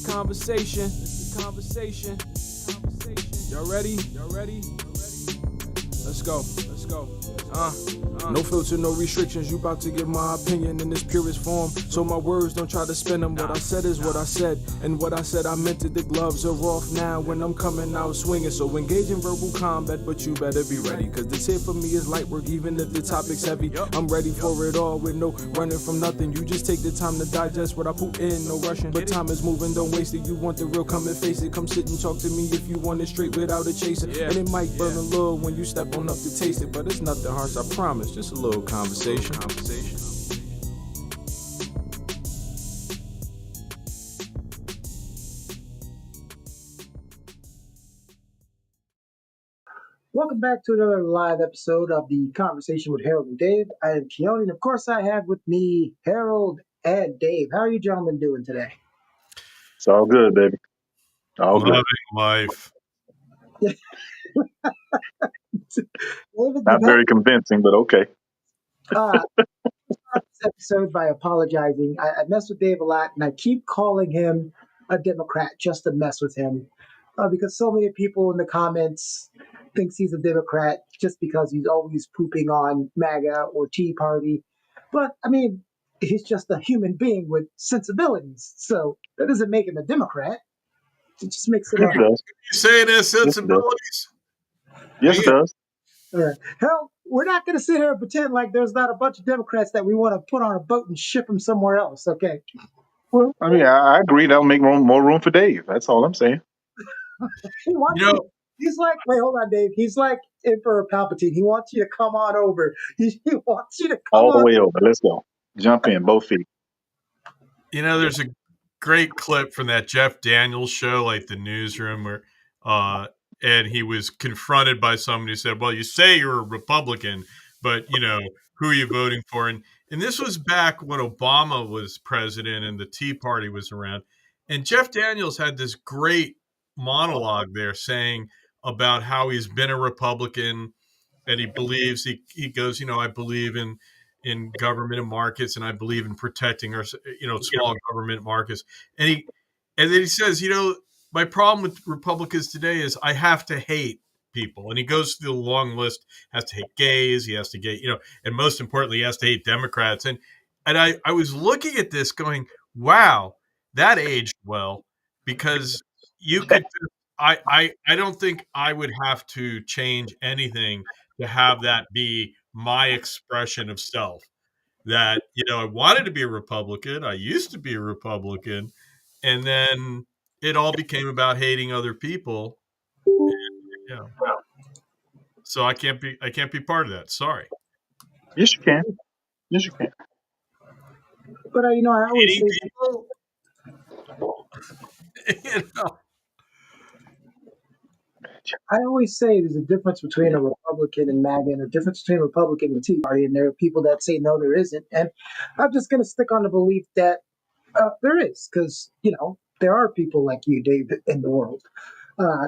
the conversation. It's the conversation. Y'all ready? Let's go. No filter, no restrictions. You about to get my opinion in its purest form. So my words, don't try to spin them. What I said is what I said. And what I said, I meant it. The gloves are off now when I'm coming out swinging. So engage in verbal combat, but you better be ready. Cause this here for me is light work, even if the topic's heavy. I'm ready for it all with no running from nothing. You just take the time to digest what I put in, no rushing. But time is moving, don't waste it. You want the real, come and face it. Come sit and talk to me if you want it straight without a chaser. And it might burn a little when you step on up to taste it. But it's nothing harsh, I promise. Just a little conversation. Welcome back to another live episode of the Conversation with Harold and Dave. I am Keone, and of course I have with me Harold and Dave. How are you gentlemen doing today? It's all good, baby. All good. Loving life. Not very convincing, but okay. Start this episode by apologizing. I mess with Dave a lot, and I keep calling him a Democrat just to mess with him, because so many people in the comments thinks he's a Democrat just because he's always pooping on MAGA or Tea Party. But I mean, he's just a human being with sensibilities, so that doesn't make him a Democrat. It just makes it. Yes, it does. You saying there's sensibilities? Yes, it does. Hell, we're not going to sit here and pretend like there's not a bunch of Democrats that we want to put on a boat and ship them somewhere else. Okay. Well, I mean, I agree. That'll make more room for Dave. That's all I'm saying. He's like, wait, hold on, Dave. He's like Emperor Palpatine. He wants you to come on over. He wants you to come all the way over. Let's go. Jump in, both feet. You know, there's a great clip from that Jeff Daniels show, like the newsroom, where and he was confronted by somebody who said, well, you say you're a Republican, but, you know, who are you voting for? And this was back when Obama was president and the Tea Party was around. And Jeff Daniels had this great monologue there saying about how he's been a Republican and he believes, he goes, you know, I believe in government and markets, and I believe in protecting our, you know, small government markets. And then he says, you know, my problem with Republicans today is I have to hate people. And he goes through the long list, has to hate gays, he has to hate, you know, and most importantly, he has to hate Democrats. And I was looking at this going, wow, that aged well, because you could, I don't think I would have to change anything to have that be my expression of self. That, you know, I wanted to be a Republican. I used to be a Republican. And then it all became about hating other people. And, you know, so I can't be part of that. Sorry. Yes, you can. Yes, you can. But, you know, I always say people, you know. I always say there's a difference between a Republican and MAGA and a difference between a Republican and the Tea Party. And there are people that say, no, there isn't. And I'm just going to stick on the belief that there is, because, you know, there are people like you, Dave, in the world.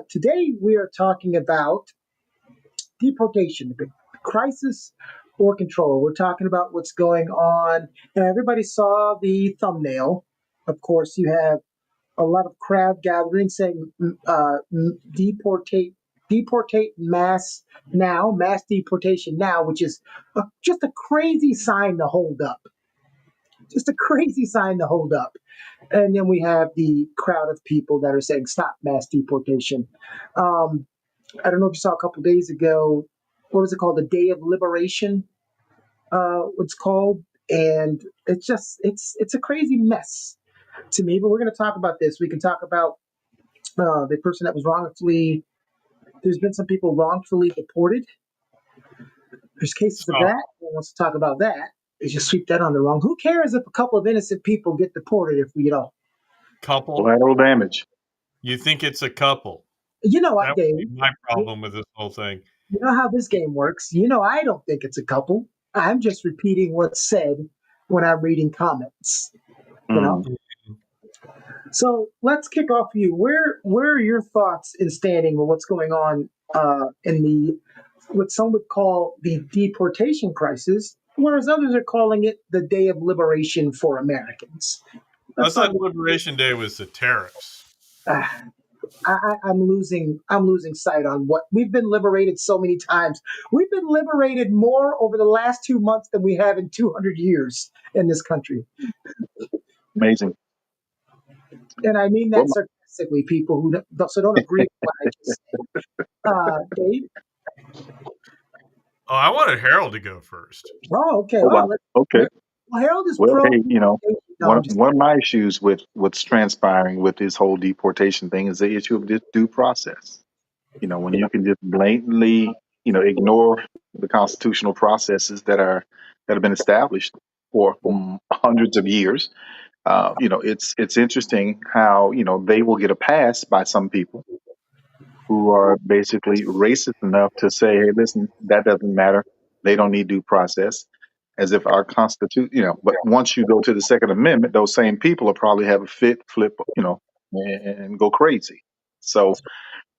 Today, we are talking about deportation, the crisis or control. We're talking about what's going on. And everybody saw the thumbnail. Of course, you have a lot of crowd gathering saying deportate mass deportation now, which is just a crazy sign to hold up. Just a crazy sign to hold up. And then we have the crowd of people that are saying stop mass deportation. I don't know if you saw a couple days ago, what was it called? The Day of Liberation, it's called. And it's just, it's a crazy mess to me, but we're going to talk about this. We can talk about the person that was wrongfully, there's been some people wrongfully deported. There's cases of that. No one wants to talk about that. They just sweep that on the wrong. Who cares if a couple of innocent people get deported if we, you know? Couple? Collateral damage. You think it's a couple? You know what, Dave? My problem with this whole thing. You know how this game works. You know I don't think it's a couple. I'm just repeating what's said when I'm reading comments. You know? So let's kick off for you. Where are your thoughts in standing with what's going on in the what some would call the deportation crisis, whereas others are calling it the Day of Liberation for Americans? I thought Liberation Day was the tariffs. I'm losing sight on what we've been liberated so many times. We've been liberated more over the last 2 months than we have in 200 years in this country. Amazing. And I mean Well, that sarcastically, people who don't agree with what I just said. Dave? Oh, I wanted Harold to go first. Oh, okay. oh Well, wow. Okay. Harold is Well, pro. hey, No, one I'm just one of my issues with what's transpiring with this whole deportation thing is the issue of this due process. When you can just blatantly, ignore the constitutional processes that have been established for hundreds of years. It's interesting how they will get a pass by some people who are basically racist enough to say, "Hey, listen, that doesn't matter. They don't need due process." As if our constitution, But once you go to the Second Amendment, those same people will probably have a fit, flip, and go crazy. So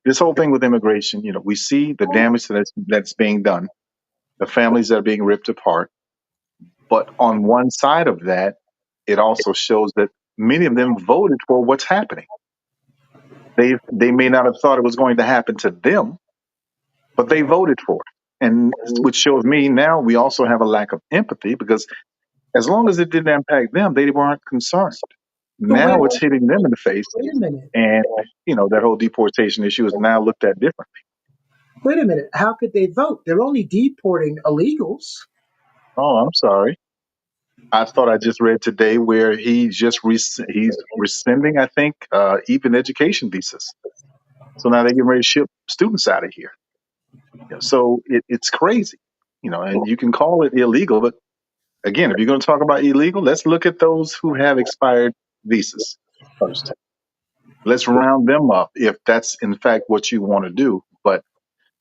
this whole thing with immigration, we see the damage that's being done, the families that are being ripped apart. But on one side of that, it also shows that many of them voted for what's happening. They may not have thought it was going to happen to them, but they voted for it. And which shows me now we also have a lack of empathy because as long as it didn't impact them, they weren't concerned. but Now it's hitting them in the face. wait a minute. And, that whole deportation issue is now looked at differently. Wait a minute. How could they vote? They're only deporting illegals. Oh, I'm sorry. I thought I just read today where he's rescinding, I think, even education visas. So now they're getting ready to ship students out of here. So it's crazy, and you can call it illegal, but again, if you're going to talk about illegal, let's look at those who have expired visas first. Let's round them up if that's in fact what you want to do. But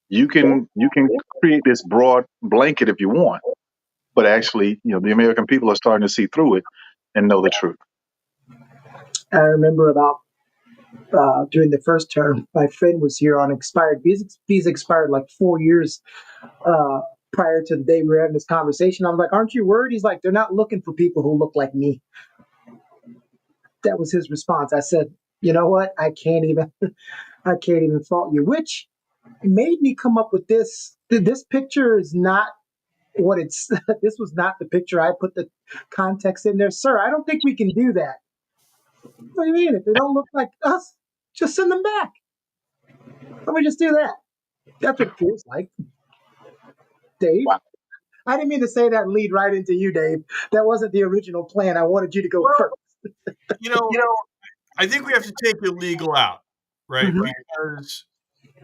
you can create this broad blanket if you want, but actually, the American people are starting to see through it and know the truth. I remember about during the first term, my friend was here on expired visas. Visa expired like 4 years uh, prior to the day we were having this conversation. I'm like, "Aren't you worried?" He's like, "They're not looking for people who look like me." That was his response. I said, "You know what? I can't even fault you." Which made me come up with this. This picture is not what it's. This was not the picture I put the context in there, sir. I don't think we can do that. What do you mean? If they don't look like us, just send them back. Let me just do that. That's what it feels like. Dave? Wow. I didn't mean to say that and lead right into you, Dave. That wasn't the original plan. I wanted you to go first. I think we have to take illegal out, right? Mhm. Because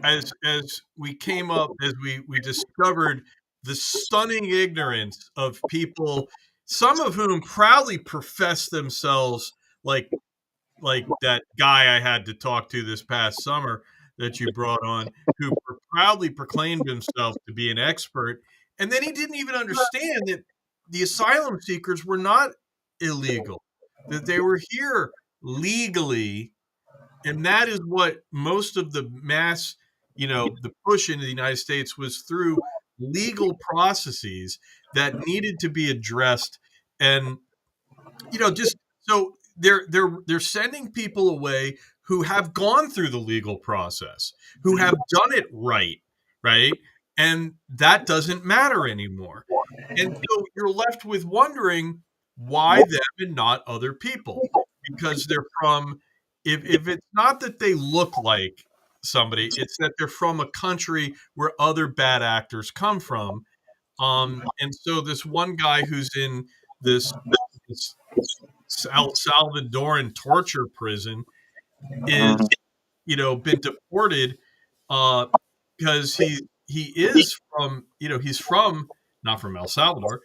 as we came up, as we discovered the stunning ignorance of people, some of whom proudly profess themselves like that guy I had to talk to this past summer that you brought on, who proudly proclaimed himself to be an expert, and then he didn't even understand that the asylum seekers were not illegal, that they were here legally, and that is what most of the mass, the push into the United States was through legal processes that needed to be addressed, and just so they're sending people away who have gone through the legal process, who have done it right, and that doesn't matter anymore. And so you're left with wondering why them and not other people, because they're from. If it's not that they look like somebody, it's that they're from a country where other bad actors come from. And so this one guy who's in this Salvadoran torture prison is, Mhm. been deported uh, because he is from, he's from not from El Salvador,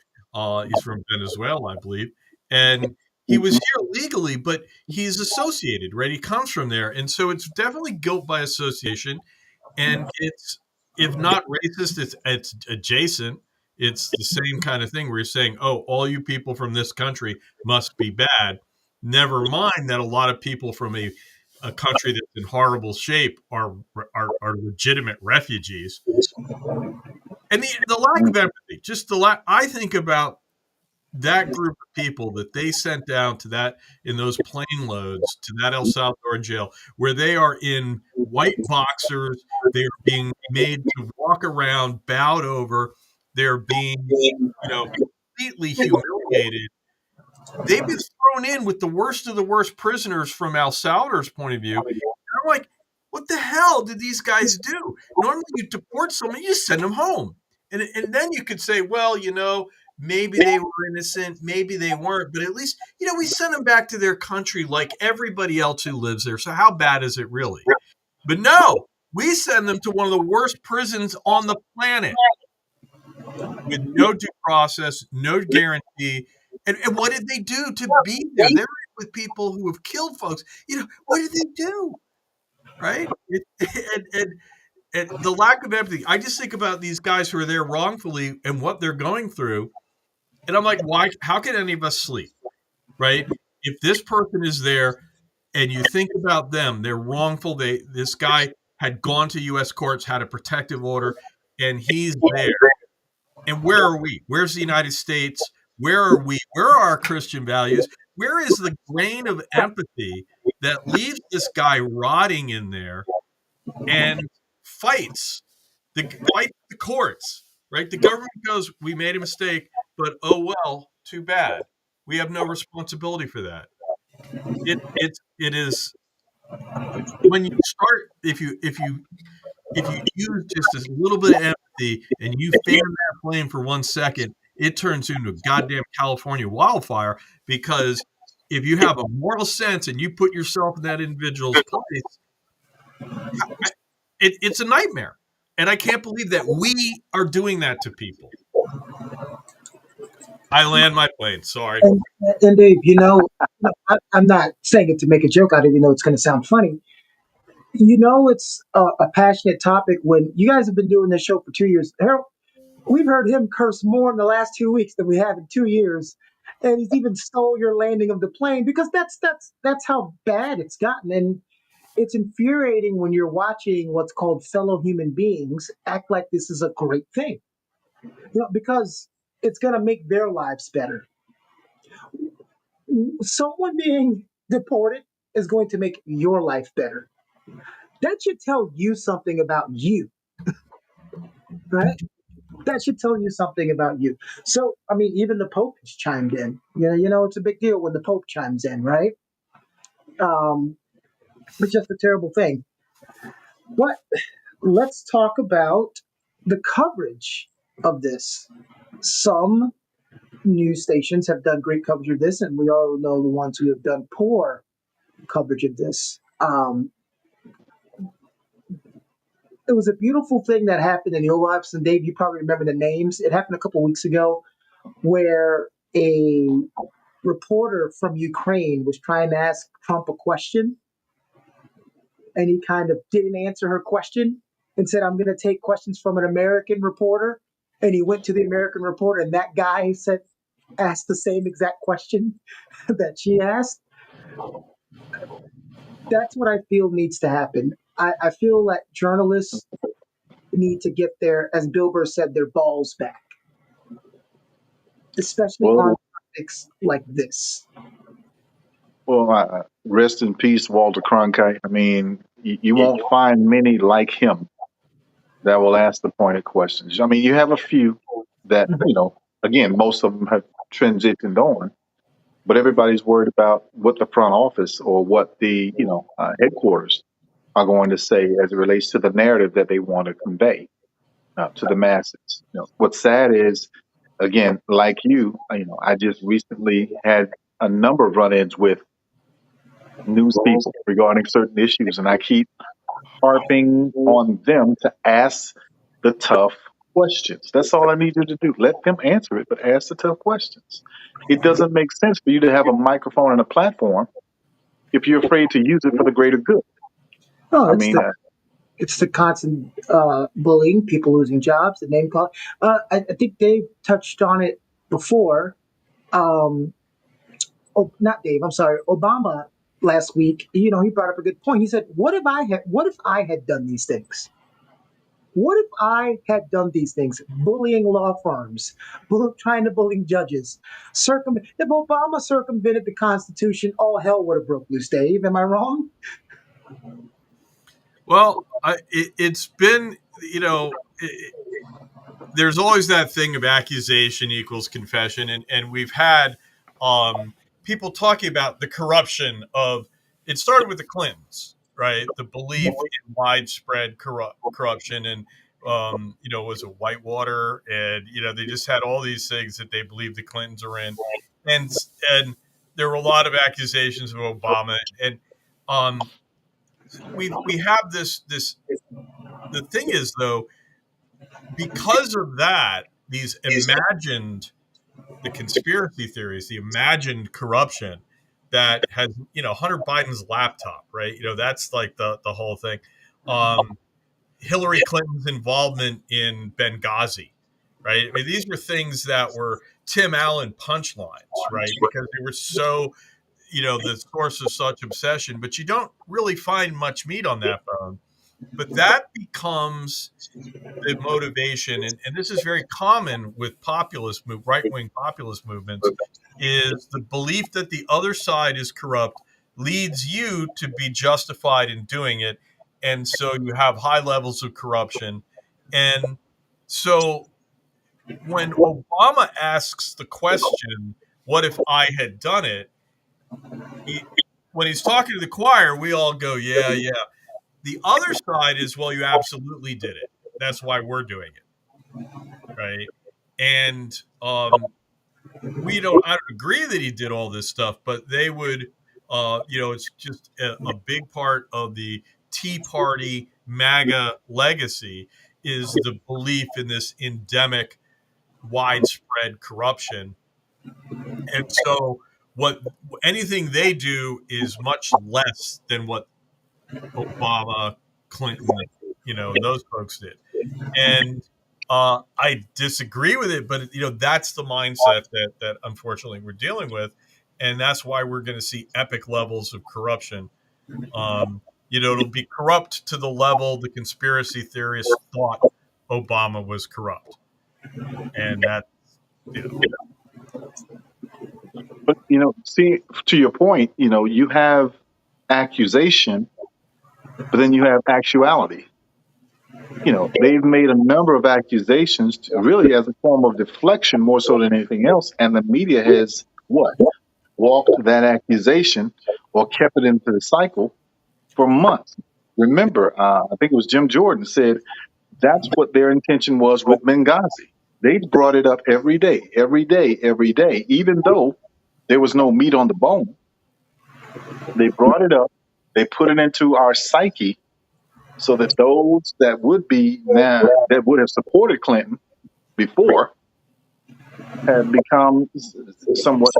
he's from Venezuela, I believe, and he was here legally, but he's associated, right? He comes from there, and so it's definitely guilt by association, and it's if not racist, it's adjacent. It's the same kind of thing where you're saying, "Oh, all you people from this country must be bad." Never mind that a lot of people from a country that's in horrible shape are legitimate refugees, and the lack of empathy. Just the lack. I think about that group of people that they sent down to that in those plane loads to that El Salvador jail, where they are in white boxers, they are being made to walk around bowed over, they're being, completely humiliated. They've been thrown in with the worst of the worst prisoners from El Salvador's point of view. And I'm like, what the hell did these guys do? Normally, you deport someone, you send them home. And then you could say, well, maybe they were innocent, maybe they weren't, but at least, we send them back to their country like everybody else who lives there. So how bad is it really? But no, we send them to one of the worst prisons on the planet with no due process, no guarantee. And what did they do to be there? They're with people who have killed folks. What did they do? Right? And the lack of empathy. I just think about these guys who are there wrongfully and what they're going through. And I'm like, why? How can any of us sleep? Right? If this person is there and you think about them, they're wrongful. This guy had gone to U.S. courts, had a protective order, and he's there. And where are we? Where's the United States? Where are we? Where are our Christian values? Where is the grain of empathy that leaves this guy rotting in there and fights the courts? Right? The government goes, we made a mistake, but oh well, too bad. We have no responsibility for that. It is when you start if you use just a little bit of empathy and you fan that flame for 1 second, it turns into a goddamn California wildfire. Because if you have a moral sense and you put yourself in that individual's place, it's a nightmare. And I can't believe that we are doing that to people. I land my plane. Sorry. And Dave, I'm not saying it to make a joke out of it, it's going to sound funny. It's a passionate topic when you guys have been doing this show for 2 years. Harold, we've heard him curse more in the last 2 weeks than we have in 2 years, and he's even stole your landing of the plane because that's how bad it's gotten. And it's infuriating when you're watching what's called fellow human beings act like this is a great thing, because it's going to make their lives better. Someone being deported is going to make your life better. That should tell you something about you, right? That should tell you something about you. So, even the Pope has chimed in. It's a big deal when the Pope chimes in, right? It's just a terrible thing. But let's talk about the coverage of this. Some news stations have done great coverage of this, and we all know the ones who have done poor coverage of this. It was a beautiful thing that happened in the Oval Office, and Dave, you probably remember the names. It happened a couple weeks ago where a reporter from Ukraine was trying to ask Trump a question, and he kind of didn't answer her question and said, I'm going to take questions from an American reporter. And he went to the American reporter, and that guy asked the same exact question that she asked. That's what I feel needs to happen. I feel that journalists need to get as Bill Burr said, their balls back, especially on topics like this. Well, rest in peace, Walter Cronkite. You won't find many like him that will ask the pointed questions. You have a few that, again, most of them have transitioned on, but everybody's worried about what the front office or what the, headquarters are going to say as it relates to the narrative that they want to convey to the masses. What's sad is, again, like you, I just recently had a number of run-ins with news people regarding certain issues, and I keep harping on them to ask the tough questions. That's all I need you to do. Let them answer it, but ask the tough questions. It doesn't make sense for you to have a microphone and a platform if you're afraid to use it for the greater good. Oh, it's the constant bullying, people losing jobs, the name call. I think Dave touched on it before. Not Dave. I'm sorry. Obama last week. He brought up a good point. He said, "What if I had done these things? What if I had done these things, bullying law firms, trying to bully judges, if Obama circumvented the Constitution, all hell would have broke loose, Dave. Am I wrong? Well, it's been, there's always that thing of accusation equals confession, and we've had people talking about the corruption of. It started with the Clintons, right? The belief in widespread corruption, and was a Whitewater, and they just had all these things that they believed the Clintons are in, and there were a lot of accusations of Obama, and we have this. The thing is, though, because of that, these imagined the conspiracy theories, the imagined corruption that has, Hunter Biden's laptop, right? That's like the whole thing. Hillary Clinton's involvement in Benghazi, right? I mean, these were things that were Tim Allen punchlines, right? Because they were so, the source of such obsession, but you don't really find much meat on that bone. But that becomes the motivation, and this is very common with right-wing populist movements, is the belief that the other side is corrupt leads you to be justified in doing it. And so you have high levels of corruption. And so when Obama asks the question, what if I had done it? When he's talking to the choir, we all go, yeah. The other side is, well, you absolutely did it. That's why we're doing it, right? And I don't agree that he did all this stuff, but they would, it's just a big part of the Tea Party MAGA legacy is the belief in this endemic, widespread corruption. And so anything they do is much less than what Obama, Clinton, and those folks did. And I disagree with it, but that's the mindset that unfortunately we're dealing with, and that's why we're going to see epic levels of corruption. It'll be corrupt to the level the conspiracy theorists thought Obama was corrupt, and that. But see, to your point, you have accusation, but then you have actuality. They've made a number of accusations really as a form of deflection more so than anything else. And the media has walked that accusation or kept it into the cycle for months. Remember, I think it was Jim Jordan said that's what their intention was with Benghazi. They brought it up every day, even though there was no meat on the bone. They brought it up. They put it into our psyche so that those that would have supported Clinton before had become somewhat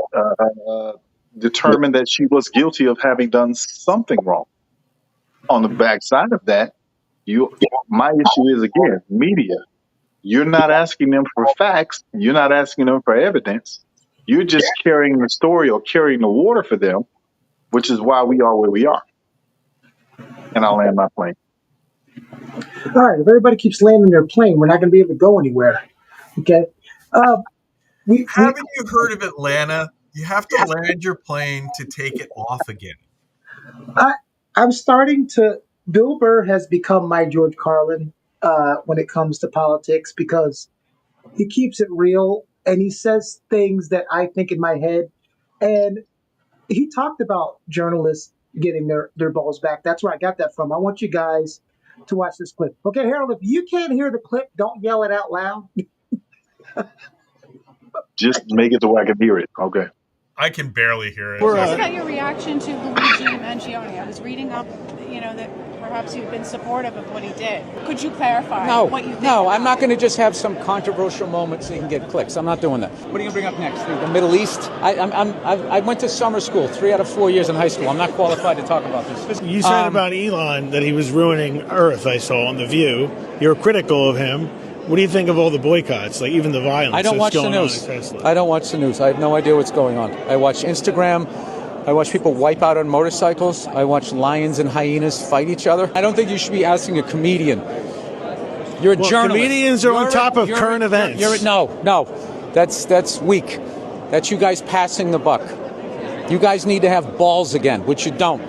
determined that she was guilty of having done something wrong. On the backside of that, my issue is, again, media. You're not asking them for facts. You're not asking them for evidence. You're just carrying the story or carrying the water for them, which is why we are where we are. And I'll land my plane. All right, if everybody keeps landing their plane, we're not going to be able to go anywhere. Okay. Haven't you heard of Atlanta? You have to land your plane to take it off again. I'm starting to. Bill Burr has become my George Carlin when it comes to politics because he keeps it real and he says things that I think in my head. And he talked about journalists getting their balls back. That's where I got that from. I want you guys to watch this clip. Okay, Harold, if you can't hear the clip, don't yell it out loud. Just make it so I can hear it. Okay. I can barely hear it. Just about your reaction to Luigi Mangione. I was reading up, that perhaps you've been supportive of what he did. Could you clarify what you think? No, I'm not going to just have some controversial moment so you can get clicks. I'm not doing that. What are you going to bring up next? The Middle East? I went to summer school 3 out of 4 years in high school. I'm not qualified to talk about this. You said about Elon that he was ruining Earth, I saw on The View. You're critical of him. What do you think of all the boycotts, like even the violence? I don't watch the news. I don't watch the news. I have no idea what's going on. I watch Instagram. I watch people wipe out on motorcycles. I watch lions and hyenas fight each other. I don't think you should be asking a comedian You're a Well, journalist. comedians are on top of current events. No. That's weak. That's you guys passing the buck. You guys need to have balls again, which you don't.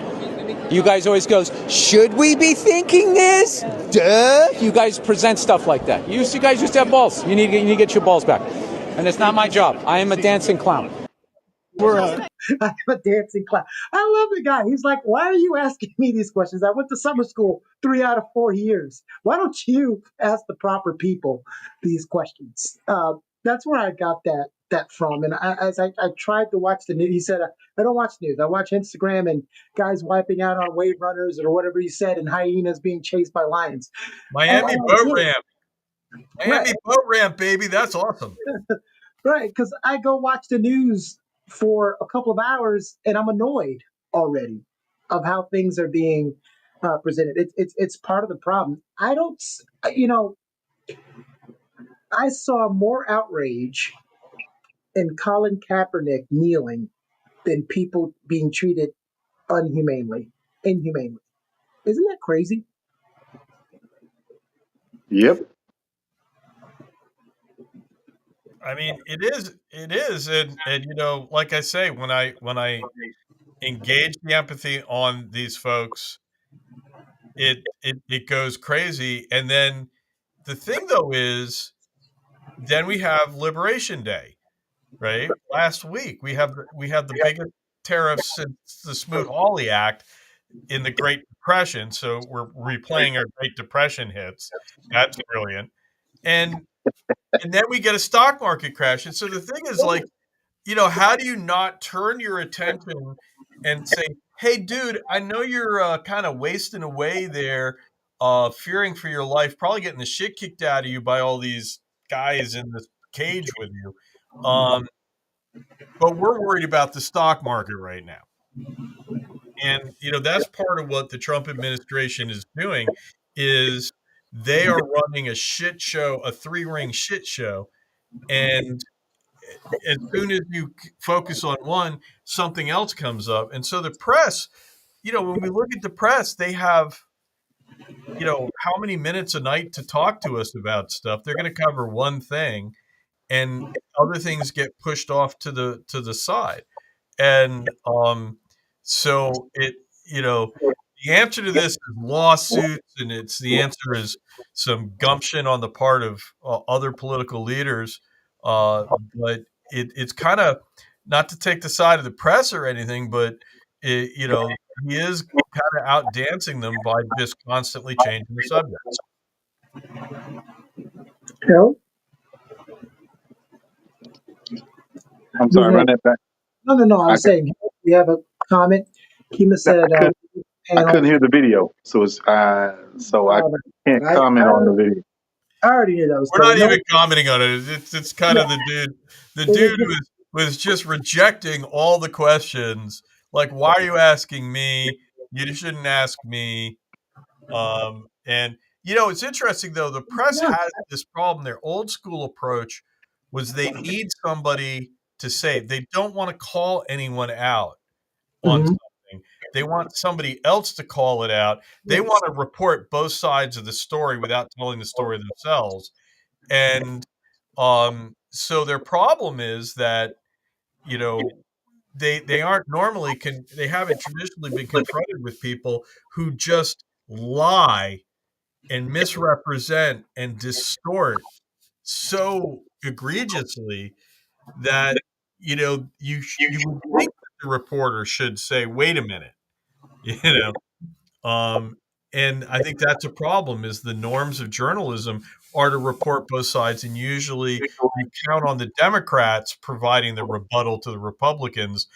You guys always goes, should we be thinking this? Duh. You guys present stuff like that. You guys used to have balls. You need to get your balls back. And it's not my job. I am a dancing clown. I'm a dancing clown. I love the guy. He's like, why are you asking me these questions? I went to summer school 3 out of 4 years. Why don't you ask the proper people these questions? That's where I got that from. And as I tried to watch the news, he said, I don't watch news. I watch Instagram and guys wiping out on wave runners or whatever he said, and hyenas being chased by lions. Miami And I boat did. ramp. Miami boat ramp, baby. That's awesome. Right, because I go watch the news for a couple of hours and I'm annoyed already of how things are being presented. It's part of the problem. I don't, I saw more outrage in Colin Kaepernick kneeling than people being treated inhumanely. Isn't that crazy? Yep. I mean, it is, and like I say, when I engage the empathy on these folks, it goes crazy. And then the thing though is, then we have Liberation Day, right? Last week we have the biggest tariffs since the Smoot-Hawley Act in the Great Depression. So we're replaying our Great Depression hits. That's brilliant. And then we get a stock market crash. And so the thing is, like, how do you not turn your attention and say, hey, dude, I know you're kind of wasting away there, fearing for your life, probably getting the shit kicked out of you by all these guys in the cage with you. But we're worried about the stock market right now. And, that's part of what the Trump administration is doing is they are running a shit show, a 3-ring shit show. And as soon as you focus on one, something else comes up. And so the press, when we look at the press, they have, how many minutes a night to talk to us about stuff. They're going to cover one thing and other things get pushed off to the side. And so the answer to this is lawsuits, and the answer is some gumption on the part of other political leaders. But it's kind of not to take the side of the press or anything, but he is kind of out dancing them by just constantly changing the subject. No, I'm sorry, run that back. no. I was saying, you have a comment? Kima said, I couldn't hear the video, so I can't comment on the video. I already knew that was We're not coming. even commenting on it. It's kind of the dude. The dude was just rejecting all the questions. Like, why are you asking me? You shouldn't ask me. And it's interesting though. The press has this problem. Their old school approach was they need somebody to say. They don't want to call anyone out on something. They want somebody else to call it out. They want to report both sides of the story without telling the story themselves. And so their problem is that they aren't normally they haven't traditionally been confronted with people who just lie and misrepresent and distort so egregiously that you would think that the reporter should say, wait a minute, and I think that's a problem is the norms of journalism are to report both sides. And usually you count on the Democrats providing the rebuttal to the Republicans.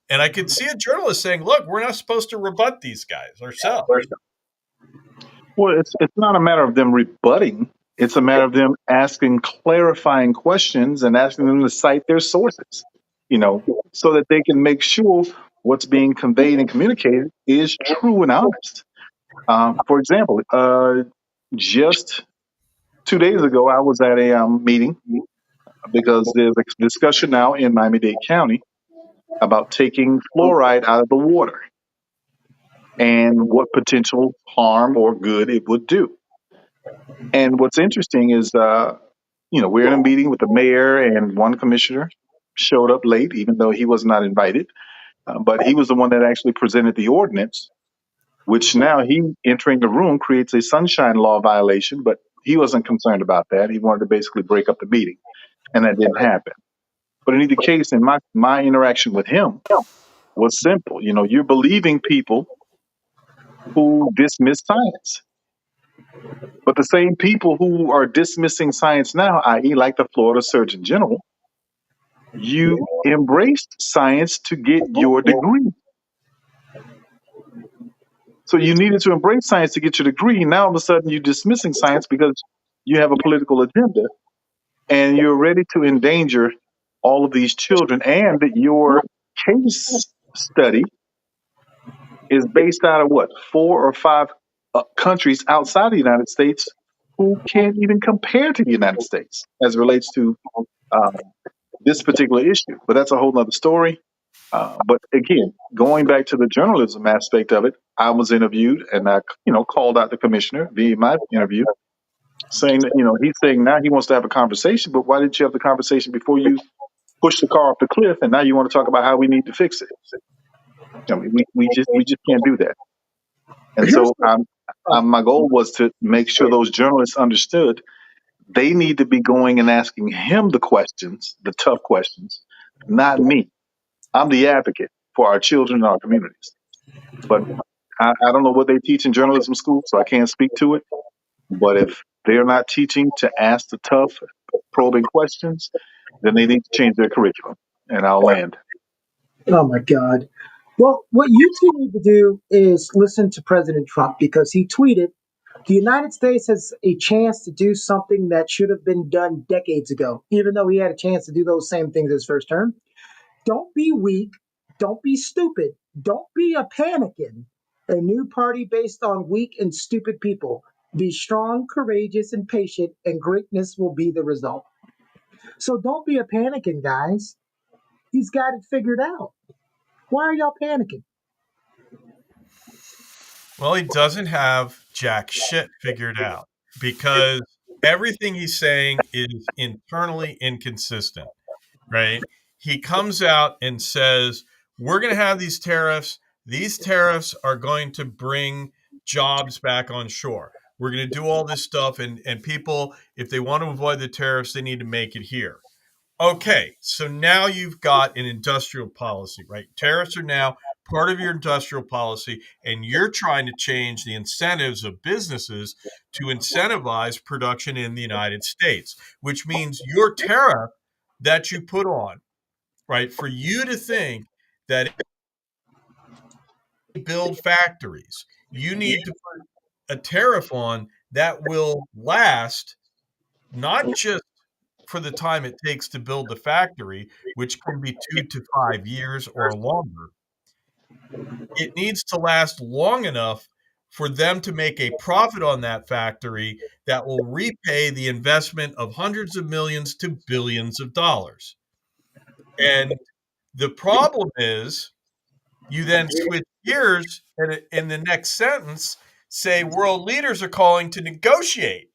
And I could see a journalist saying, look, we're not supposed to rebut these guys ourselves. Well, it's not a matter of them rebutting. It's a matter of them asking clarifying questions and asking them to cite their sources, so that they can make sure what's being conveyed and communicated is true and honest. For example, just 2 days ago, I was at a meeting because there's a discussion now in Miami-Dade County about taking fluoride out of the water and what potential harm or good it would do. And what's interesting is, we're in a meeting with the mayor and one commissioner showed up late, even though he was not invited. But he was the one that actually presented the ordinance, which now he entering the room creates a sunshine law violation. But he wasn't concerned about that. He wanted to basically break up the meeting, and that didn't happen. But in either case, in my interaction with him was simple. You're believing people who dismiss science. But the same people who are dismissing science now, i.e., like the Florida Surgeon General, you embraced science to get your degree. So you needed to embrace science to get your degree. Now all of a sudden you're dismissing science because you have a political agenda and you're ready to endanger all of these children. And your case study is based out of what, 4 or 5 countries outside the United States who can't even compare to the United States as it relates to uh, this particular issue. But that's a whole nother story. But again, going back to the journalism aspect of it, I was interviewed and I, called out the commissioner via my interview, saying that, he's saying now he wants to have a conversation, but why didn't you have the conversation before you push the car off the cliff? And now you want to talk about how we need to fix it. We just can't do that. And Here's so my goal was to make sure those journalists understood they need to be going and asking him the questions, the tough questions, not me. I'm the advocate for our children and our communities. But I don't know what they teach in journalism school, so I can't speak to it. But if they're not teaching to ask the tough, probing questions, then they need to change their curriculum. And I'll land. Oh my God. Well, what you two need to do is listen to President Trump because he tweeted the United States has a chance to do something that should have been done decades ago, even though he had a chance to do those same things his first term. Don't be weak. Don't be stupid. Don't be a panicking. A new party based on weak and stupid people. Be strong, courageous, and patient, and greatness will be the result. So don't be a panicking, guys. He's got it figured out. Why are y'all panicking? Well, he doesn't have jack shit figured out because everything he's saying is internally inconsistent, right? He comes out and says, we're going to have these tariffs. These tariffs are going to bring jobs back on shore. We're going to do all this stuff. And people, if they want to avoid the tariffs, they need to make it here. Okay, so now you've got an industrial policy, right? Tariffs are now part of your industrial policy, and you're trying to change the incentives of businesses to incentivize production in the United States, which means your tariff that you put on, right, for you to think that build factories, you need to put a tariff on that will last not just for the time it takes to build the factory, which can be 2 to 5 years or longer. It needs to last long enough for them to make a profit on that factory that will repay the investment of hundreds of millions to billions of dollars. And the problem is you then switch gears and in the next sentence say world leaders are calling to negotiate.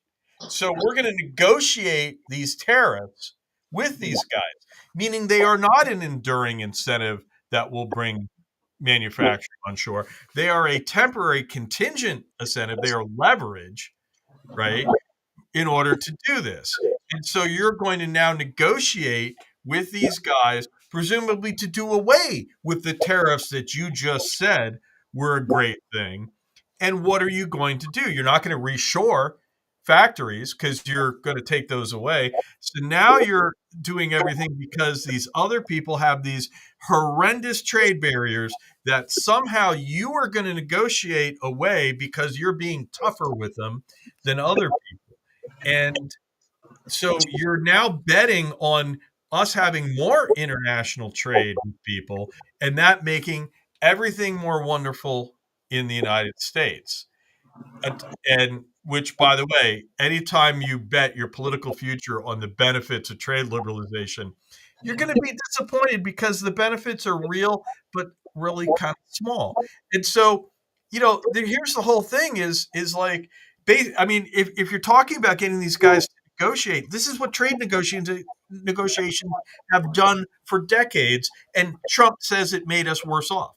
So we're going to negotiate these tariffs with these guys, meaning they are not an enduring incentive that will bring manufacturing on shore. They are a temporary contingent incentive. They are leverage, right, in order to do this. And so you're going to now negotiate with these guys, presumably to do away with the tariffs that you just said were a great thing. And what are you going to do? You're not going to reshore factories because you're going to take those away. So now you're doing everything because these other people have these horrendous trade barriers that somehow you are going to negotiate away because you're being tougher with them than other people. And so you're now betting on us having more international trade with people and that making everything more wonderful in the United States. And which, by the way, anytime you bet your political future on the benefits of trade liberalization, you're going to be disappointed because the benefits are real, but really kind of small. And so, here's the whole thing is like, I mean, if you're talking about getting these guys to negotiate, this is what trade negotiations have done for decades, and Trump says it made us worse off.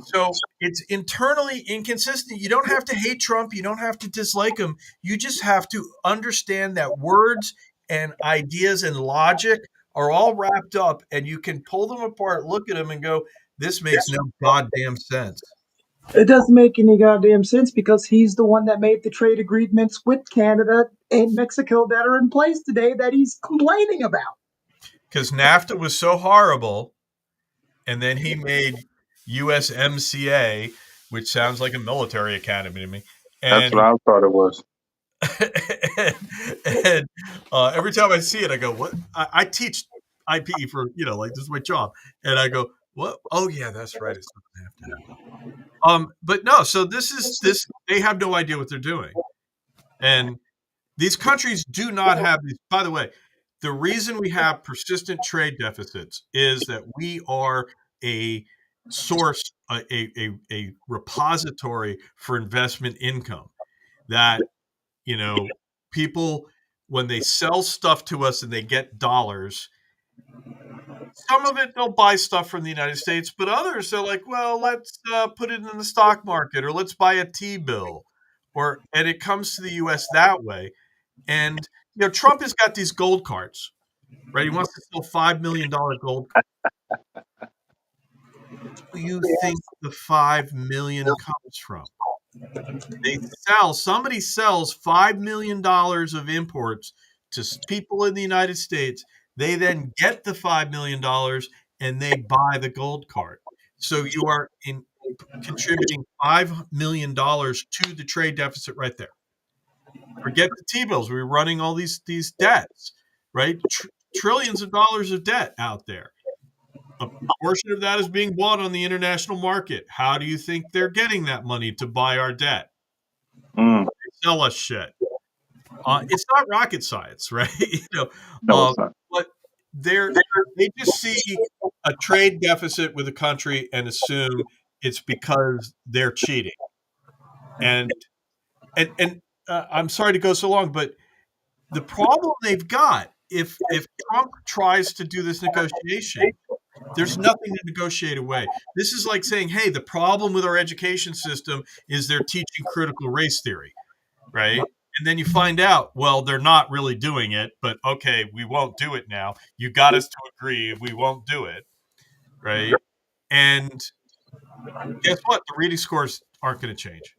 So it's internally inconsistent. You don't have to hate Trump. You don't have to dislike him. You just have to understand that words and ideas and logic are all wrapped up, and you can pull them apart, look at them, and go, "This makes no goddamn sense." It doesn't make any goddamn sense because he's the one that made the trade agreements with Canada and Mexico that are in place today that he's complaining about. Because NAFTA was so horrible, and then he made USMCA, which sounds like a military academy to me. That's And what I thought it was. and every time I see it, I go, "What?" I teach IPE for like this is my job, and I go, "What? Oh yeah, that's right. It's NAFTA." But no, so this. They have no idea what they're doing, and these countries do not have these. By the way, the reason we have persistent trade deficits is that we are a source, a repository for investment income. That people, when they sell stuff to us and they get dollars, some of it they'll buy stuff from the United States, but others they're like, well, let's put it in the stock market or let's buy a T-bill, and it comes to the U.S. that way. And Trump has got these gold cards, right? He wants to sell $5 million gold cards. Who do you think the $5 million comes from? Somebody sells $5 million of imports to people in the United States. They then get the $5 million and they buy the gold card. So you are contributing $5 million to the trade deficit right there. Forget the T-bills. We're running all these debts, right? Trillions of dollars of debt out there. A portion of that is being bought on the international market. How do you think they're getting that money to buy our debt? Sell us shit. It's not rocket science, right? No, it's not. But they just see a trade deficit with a country and assume it's because they're cheating. And I'm sorry to go so long, but the problem they've got, if Trump tries to do this negotiation, there's nothing to negotiate away. This is like saying, hey, the problem with our education system is they're teaching critical race theory, right? And then you find out, well, they're not really doing it, but okay, we won't do it now. You got us to agree we won't do it, right? And guess what? The reading scores aren't going to change.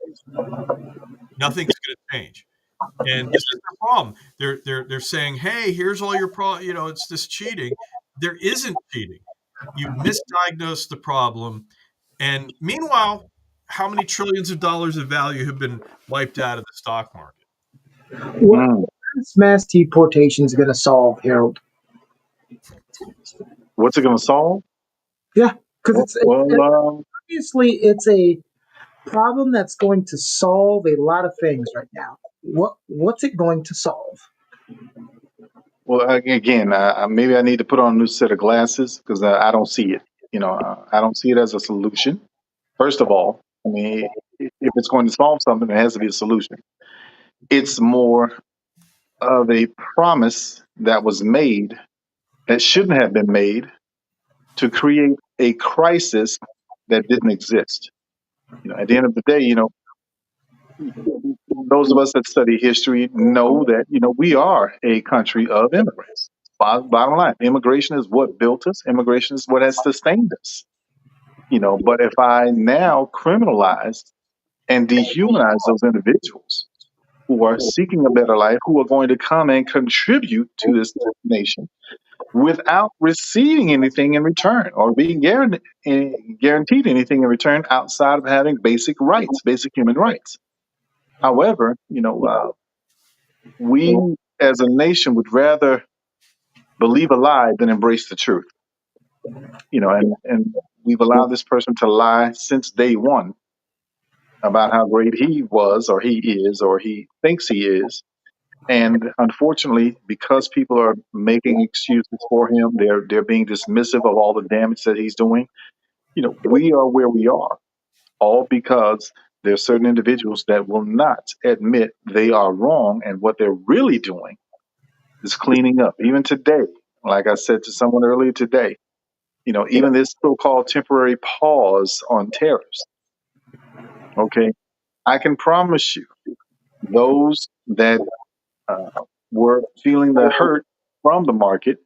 Nothing's going to change. And this is the problem. They're saying, hey, here's all your it's this cheating. There isn't cheating. You misdiagnosed the problem. And meanwhile, how many trillions of dollars of value have been wiped out of the stock market? What is mass deportation is going to solve, Harold? What's it going to solve? Yeah, because Well, obviously it's a problem that's going to solve a lot of things right now. What's it going to solve? well, again, maybe I need to put on a new set of glasses because I don't see it. I don't see it as a solution. First of all, I mean, if it's going to solve something, it has to be a solution. It's more of a promise that was made that shouldn't have been made to create a crisis that didn't exist. At the end of the day, those of us that study history know that, we are a country of immigrants. Bottom line, immigration is what built us. Immigration is what has sustained us. But if I now criminalize and dehumanize those individuals who are seeking a better life, who are going to come and contribute to this nation without receiving anything in return or being guaranteed anything in return outside of having basic rights, basic human rights. However, we as a nation would rather believe a lie than embrace the truth. And we've allowed this person to lie since day one about how great he was or he is or he thinks he is. And unfortunately, because people are making excuses for him, they're being dismissive of all the damage that he's doing. We are where we are, all because There are certain individuals that will not admit they are wrong, and what they're really doing is cleaning up. Even today, like I said to someone earlier today, even this so-called temporary pause on tariffs. Okay, I can promise you, those that were feeling the hurt from the market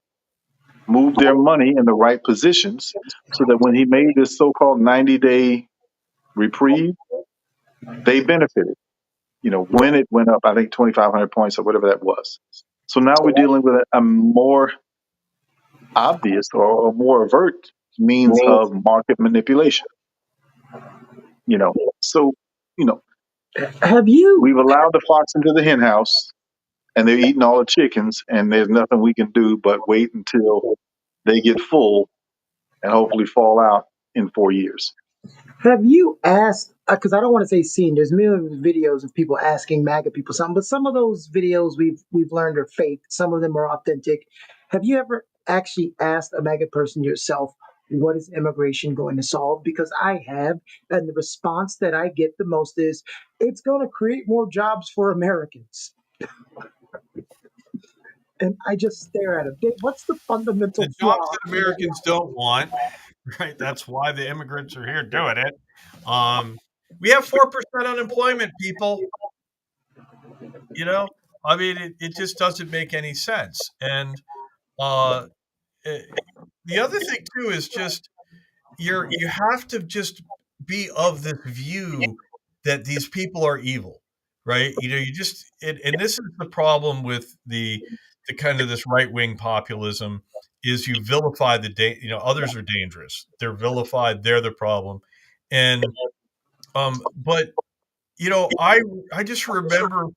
moved their money in the right positions so that when he made this so-called 90-day reprieve, they benefited. When it went up, I think 2,500 points or whatever that was. So now we're dealing with a more obvious or a more overt means of market manipulation. So, Have you we've allowed the fox into the hen house and they're eating all the chickens, and there's nothing we can do but wait until they get full and hopefully fall out in 4 years. Have you asked? Because I don't want to say seen. There's millions of videos of people asking MAGA people something, but some of those videos we've learned are fake. Some of them are authentic. Have you ever actually asked a MAGA person yourself, what is immigration going to solve? Because I have, and the response that I get the most is, it's going to create more jobs for Americans. And I just stare at him. Dave, what's the fundamental The jobs flaw? that Americans don't want, right? That's why the immigrants are here doing it. We have 4% unemployment, people. I mean, it just doesn't make any sense. And uh, the other thing too is just you have to just be of this view that these people are evil, right? You just and this is the problem with the kind of this right wing populism is you vilify others are dangerous. They're vilified. They're the problem, and but I just remember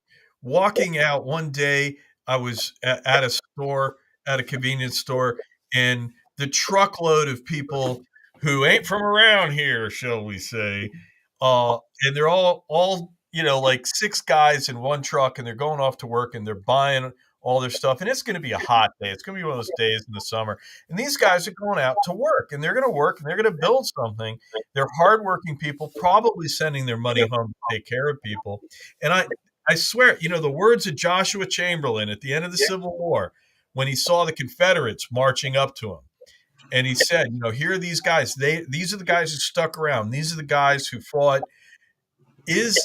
walking out one day. I was at a store, at a convenience store, and the truckload of people who ain't from around here, shall we say, and they're all like 6 guys in one truck, and they're going off to work, and they're buying all their stuff, and it's going to be a hot day. It's going to be one of those days in the summer, and these guys are going out to work, and they're going to work, and they're going to build something. They're hardworking people, probably sending their money home to take care of people. And I swear, the words of Joshua Chamberlain at the end of the Civil War, when he saw the Confederates marching up to him, and he said, here are these guys. These are the guys who stuck around. These are the guys who fought. Is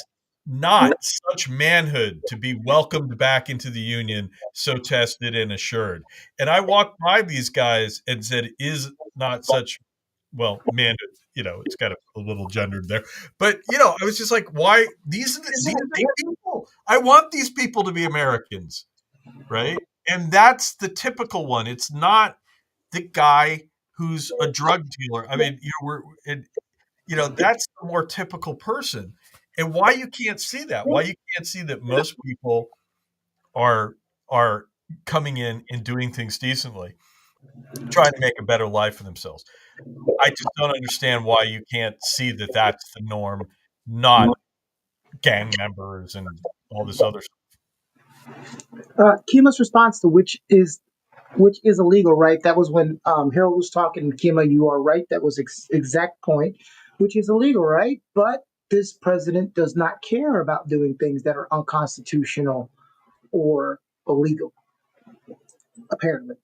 not such manhood to be welcomed back into the Union, so tested and assured. And I walked by these guys and said, is not such, well, manhood, it's got a little gendered there. But, I was just like, why? These are the people. I want these people to be Americans, right? And that's the typical one. It's not the guy who's a drug dealer. I mean, that's the more typical person. And why you can't see that? Why you can't see that most people are coming in and doing things decently, trying to make a better life for themselves. I just don't understand why you can't see that that's the norm, not gang members and all this other stuff. Kima's response to which is illegal, right? That was when Harold was talking. Kima, you are right. That was exact point, which is illegal, right? But this president does not care about doing things that are unconstitutional or illegal. Apparently,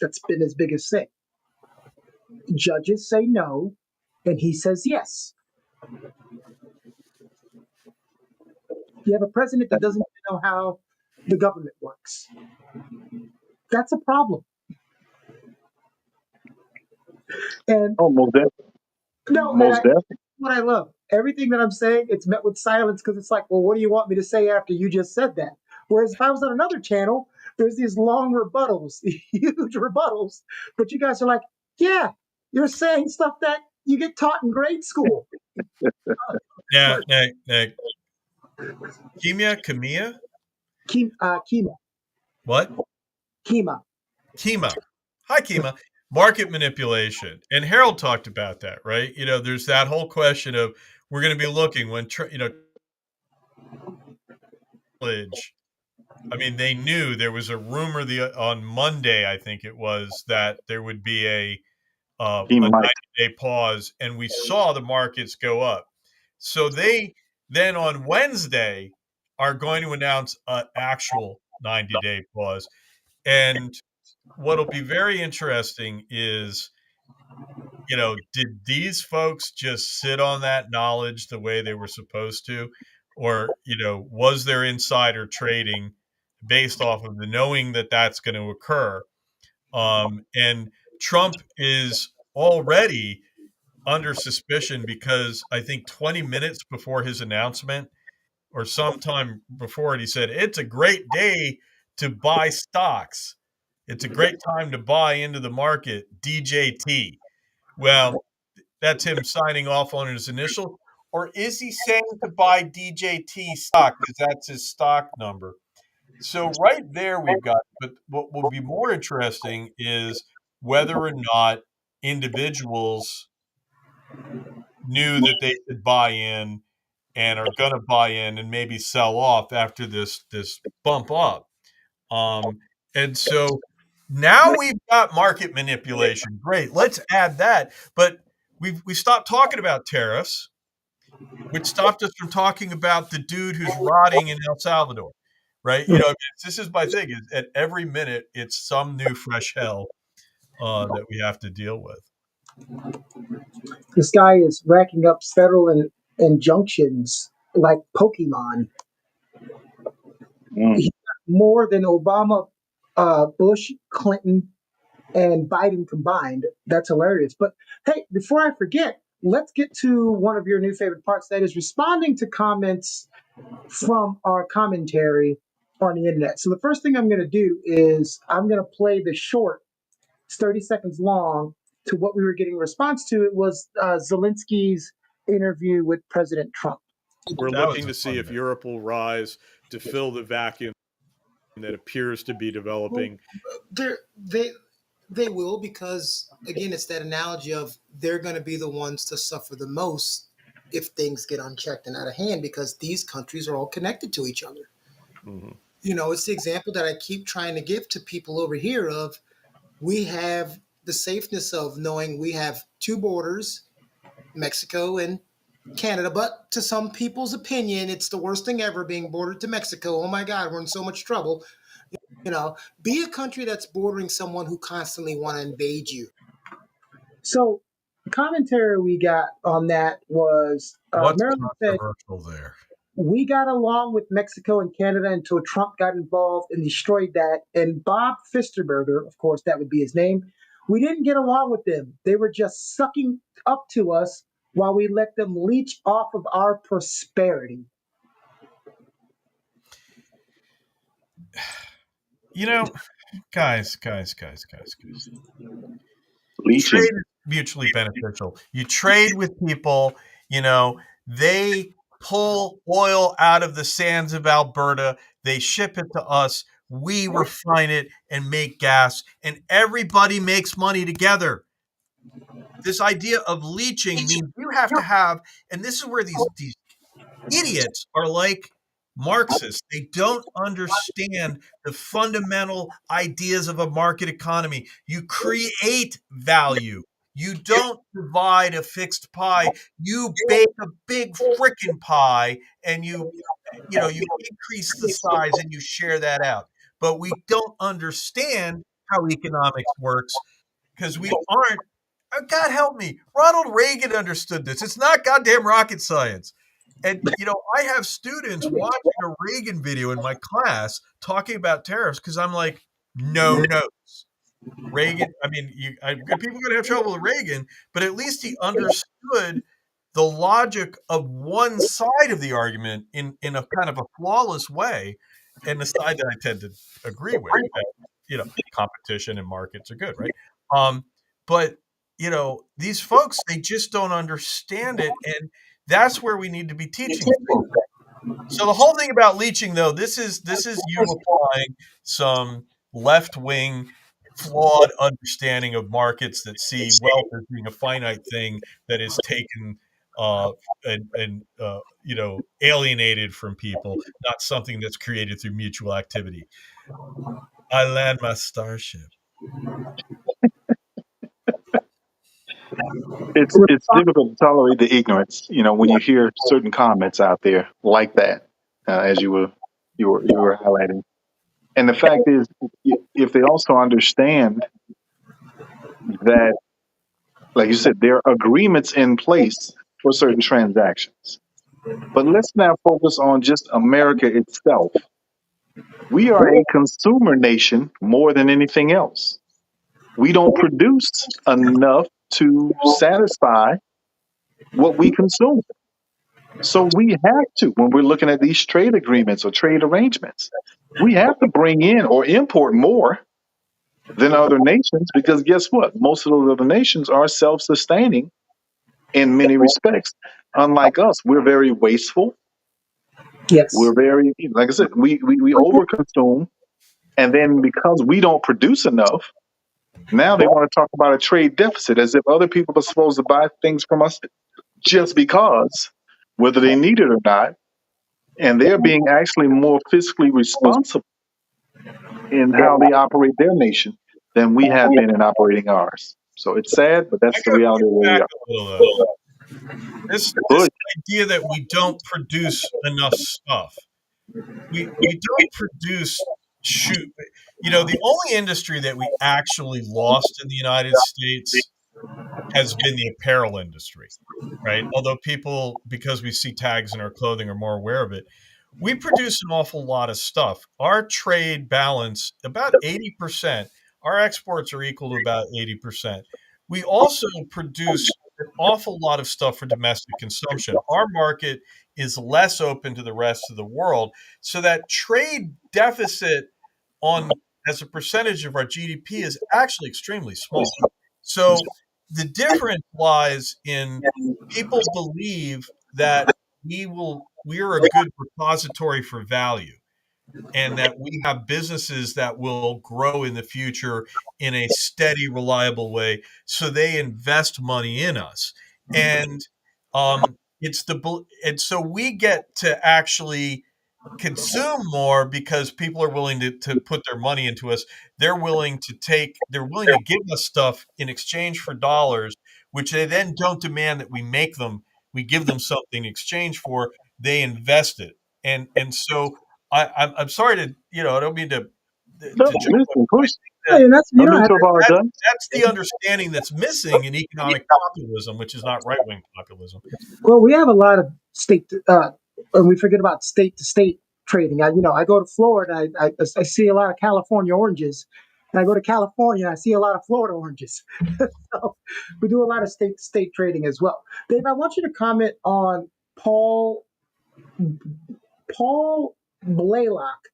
that's been his biggest thing. Judges say no, and he says yes. You have a president that doesn't know how the government works. That's a problem. And Most definitely. no, Most definitely. what I love. Everything that I'm saying, it's met with silence because it's like, well, what do you want me to say after you just said that? Whereas if I was on another channel, there's these long rebuttals, huge rebuttals, but you guys are like, yeah, you're saying stuff that you get taught in grade school. Yeah, Kimia? Kima. What? Kima. Hi, Kima. Market manipulation. And Harold talked about that, right? There's that whole question of we're going to be looking when, I mean, they knew there was a rumor on Monday, I think it was, that there would be a 90-day pause, and we saw the markets go up. So they then on Wednesday are going to announce an actual 90-day pause. And what'll be very interesting is, did these folks just sit on that knowledge the way they were supposed to? Or, was there insider trading based off of the knowing that that's going to occur? And Trump is already under suspicion because I think 20 minutes before his announcement or sometime before it, he said, it's a great day to buy stocks. It's a great time to buy into the market, DJT. Well, that's him signing off on his initial. Or is he saying to buy DJT stock because that's his stock number? So right there we've got, but what will be more interesting is whether or not individuals knew that they could buy in and are going to buy in and maybe sell off after this bump up. And so now we've got market manipulation. Great, let's add that. But we stopped talking about tariffs, which stopped us from talking about the dude who's rotting in El Salvador. Right? This is my thing. Is at every minute it's some new fresh hell that we have to deal with. This guy is racking up federal injunctions like Pokemon. He got more than Obama, Bush, Clinton, and Biden combined. That's hilarious. But hey, before I forget, let's get to one of your new favorite parts, that is responding to comments from our commentary on the internet. So the first thing I'm going to do is I'm going to play the short. It's 30 seconds long to what we were getting response to. It was Zelensky's interview with President Trump. We're looking to see if Europe will rise to fill the vacuum that appears to be developing. They will, because again, it's that analogy of they're going to be the ones to suffer the most if things get unchecked and out of hand, because these countries are all connected to each other. Mm-hmm. It's the example that I keep trying to give to people over here of we have the safeness of knowing we have two borders, Mexico and Canada, but to some people's opinion, it's the worst thing ever being bordered to Mexico. Oh my God, we're in so much trouble. Be a country that's bordering someone who constantly want to invade you. So the commentary we got on that was what's Maryland controversial said, there? We got along with Mexico and Canada until Trump got involved and destroyed that. And Bob Fisterberger, of course, that would be his name, we didn't get along with them. They were just sucking up to us while we let them leech off of our prosperity. Guys. Leeching. Trade is mutually beneficial. You trade with people, they pull oil out of the sands of Alberta, they ship it to us, we refine it and make gas, and everybody makes money together. This idea of leeching means you have to have, and this is where these idiots are like Marxists. They don't understand the fundamental ideas of a market economy. You create value. You don't divide a fixed pie. You bake a big frickin' pie and you increase the size and you share that out. But we don't understand how economics works because we aren't. God help me. Ronald Reagan understood this. It's not goddamn rocket science. And, I have students watching a Reagan video in my class talking about tariffs because I'm like, no notes. Reagan, people are going to have trouble with Reagan, but at least he understood the logic of one side of the argument in a kind of a flawless way, and the side that I tend to agree with. Competition and markets are good, right? But these folks, they just don't understand it, and that's where we need to be teaching things. So the whole thing about leeching, though, this is you applying some left-wing flawed understanding of markets that see wealth as being a finite thing that is taken and alienated from people, not something that's created through mutual activity. I land my starship. It's difficult to tolerate the ignorance, when you hear certain comments out there like that, as you were highlighting. And the fact is, if they also understand that, like you said, there are agreements in place for certain transactions. But let's now focus on just America itself. We are a consumer nation more than anything else. We don't produce enough to satisfy what we consume. So we have to, when we're looking at these trade agreements or trade arrangements, we have to bring in or import more than other nations because guess what? Most of those other nations are self sustaining in many respects. Unlike us, we're very wasteful. Yes. We're very, like I said, we overconsume. And then because we don't produce enough, now they want to talk about a trade deficit as if other people are supposed to buy things from us just because, whether they need it or not. And they're being actually more fiscally responsible in how they operate their nation than we have been in operating ours. So it's sad, but I that's the got to reality push of where we back are. a little though. This Good. idea that we don't produce enough stuff. We don't produce shoot. The only industry that we actually lost in the United States has been the apparel industry, right? Although people, because we see tags in our clothing, are more aware of it. We produce an awful lot of stuff. Our trade balance, about 80%. Our exports are equal to about 80%. We also produce an awful lot of stuff for domestic consumption. Our market is less open to the rest of the world. So that trade deficit on as a percentage of our GDP is actually extremely small. So the difference lies in people believe that we are a good repository for value and that we have businesses that will grow in the future in a steady, reliable way. So they invest money in us. And and so we get to actually consume more because people are willing to put their money into us. They're willing to give us stuff in exchange for dollars, which they then don't demand that we make them. We give them something in exchange for. They invest it. And so I'm sorry to, I don't mean No, to jump, but listen, I push. think that And that's you Don't don't need have to that's, apologize. that's the understanding that's missing in economic populism, which is not right wing populism. Well, we have a lot of and we forget about state to state trading. I go to Florida, I see a lot of California oranges, and I go to California, I see a lot of Florida oranges. So we do a lot of state to state trading as well. Dave, I want you to comment on Paul Blaylock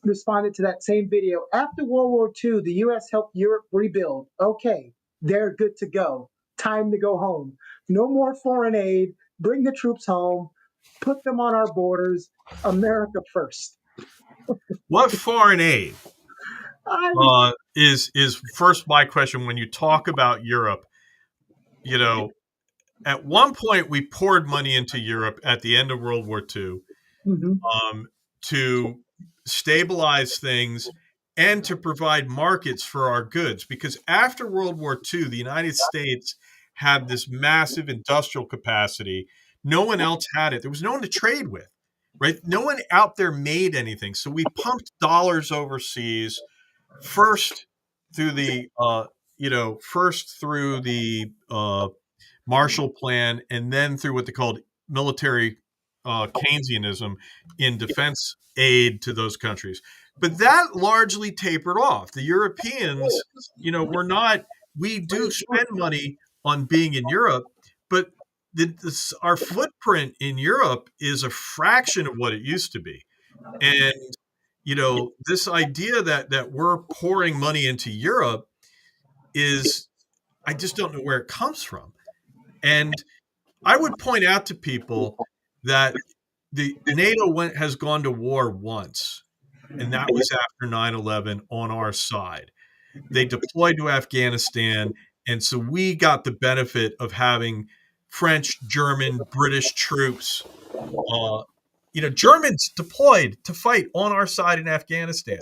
responded to that same video. After World War II, the U.S. helped Europe rebuild. Okay, they're good to go. Time to go home. No more foreign aid. Bring the troops home. Put them on our borders. America first. What foreign aid I was, is first my question when you talk about Europe? You know, at one point we poured money into Europe at the end of World War II mhm. to stabilize things and to provide markets for our goods. Because after World War II, the United States had this massive industrial capacity. No one else had it. There was no one to trade with, right? No one out there made anything. So we pumped dollars overseas first through the Marshall Plan, and then through what they called military Keynesianism in defense aid to those countries. But that largely tapered off. The Europeans, we're not, we do spend money on being in Europe, but our footprint in Europe is a fraction of what it used to be. And, this idea that we're pouring money into Europe is, I just don't know where it comes from. And I would point out to people that the NATO has gone to war once, and that was after 9/11 on our side. They deployed to Afghanistan, and so we got the benefit of having French, German, British troops. Uh, Germans deployed to fight on our side in Afghanistan.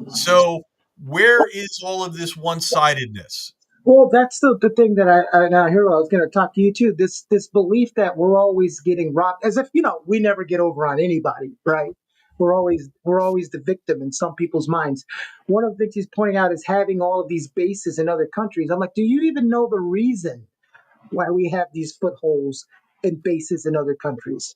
So where is all of this one-sidedness? Well, that's the thing that now here I was going to talk to you too. This belief that we're always getting robbed, as if we never get over on anybody, right? We're always the victim in some people's minds. One of the things he's pointing out is having all of these bases in other countries. I'm like, do you even know the reason why we have these footholds and bases in other countries?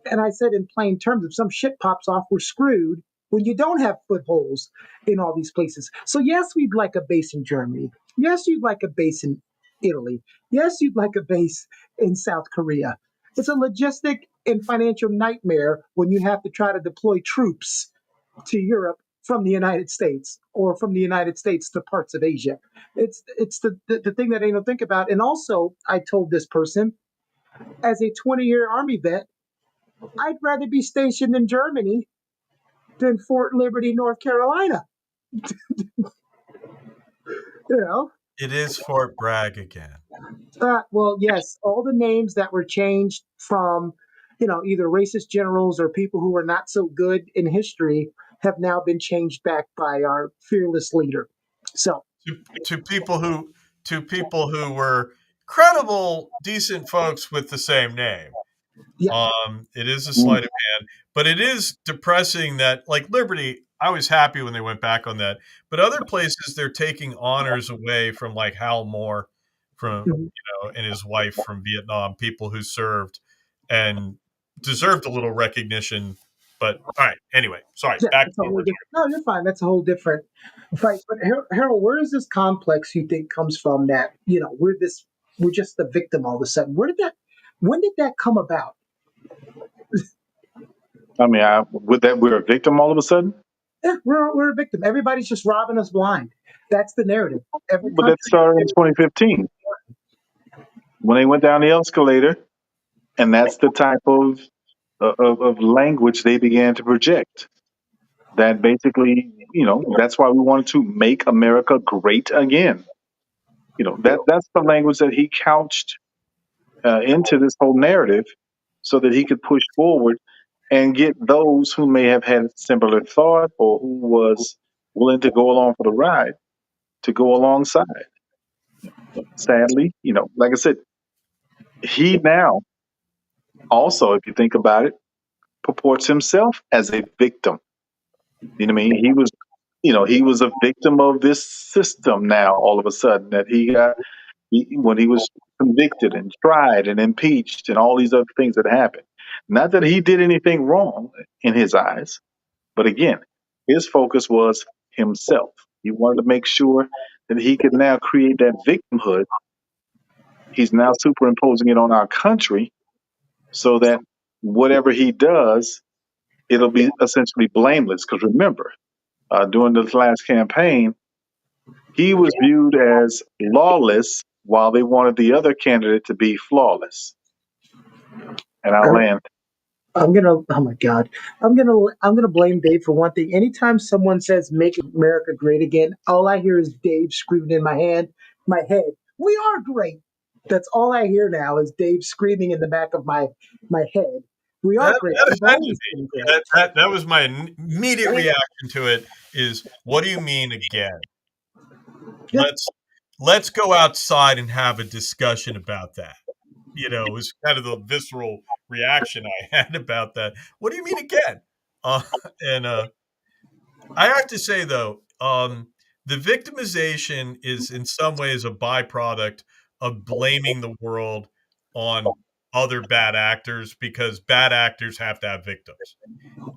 And I said in plain terms, if some shit pops off, we're screwed when you don't have footholds in all these places. So, yes, we'd like a base in Germany. Yes, you'd like a base in Italy. Yes, you'd like a base in South Korea. It's a logistic and financial nightmare when you have to try to deploy troops to Europe from the United States or from the United States to parts of Asia. It's the thing that I don't think about. And also, I told this person, as a 20-year Army vet, I'd rather be stationed in Germany than Fort Liberty, North Carolina. You know? It is Fort Bragg again. Well, yes, all the names that were changed from, either racist generals or people who were not so good in history have now been changed back by our fearless leader. So to people who were credible, decent folks with the same name. yeah, It is a sleight of hand, but it is depressing that, like, Liberty, I was happy when they went back on that, but other places they're taking honors away from, like Hal Moore and his wife from Vietnam, people who served and deserved a little recognition. But all right, anyway, sorry, yeah, back to that's a what whole we're different. No, you're fine. That's a whole different fight. But Harold, where does this complex you think comes from? That we're just the victim all of a sudden. When did that come about? I mean, with that, we're a victim all of a sudden. Yeah, we're a victim. Everybody's just robbing us blind. That's the narrative. Every But that country. started in 2015 when they went down the escalator, and that's the type of language they began to project. That basically, that's why we wanted to make America great again. That's the language that he couched into this whole narrative, so that he could push forward and get those who may have had similar thought or who was willing to go along for the ride to go alongside. Sadly, like I said, he now also, if you think about it, purports himself as a victim. You know what I mean? He was a victim of this system now, all of a sudden, that when he was convicted and tried and impeached and all these other things that happened. Not that he did anything wrong in his eyes, but again, his focus was himself. He wanted to make sure that he could now create that victimhood. He's now superimposing it on our country so that whatever he does, it'll be essentially blameless. Because remember, during this last campaign, he was viewed as lawless while they wanted the other candidate to be flawless. And I land. Oh my God, I'm gonna blame Dave for one thing. Anytime someone says "Make America Great Again," all I hear is Dave screaming in my head. We are great. That's all I hear now is Dave screaming in the back of my head. We are great. That We've offended always been me. great. That was my immediate reaction to it. Is, what do you mean again? Yeah. Let's go outside and have a discussion about that. It was kind of the visceral reaction I had about that. What do you mean again? And I have to say, though, the victimization is in some ways a byproduct of blaming the world on other bad actors, because bad actors have to have victims.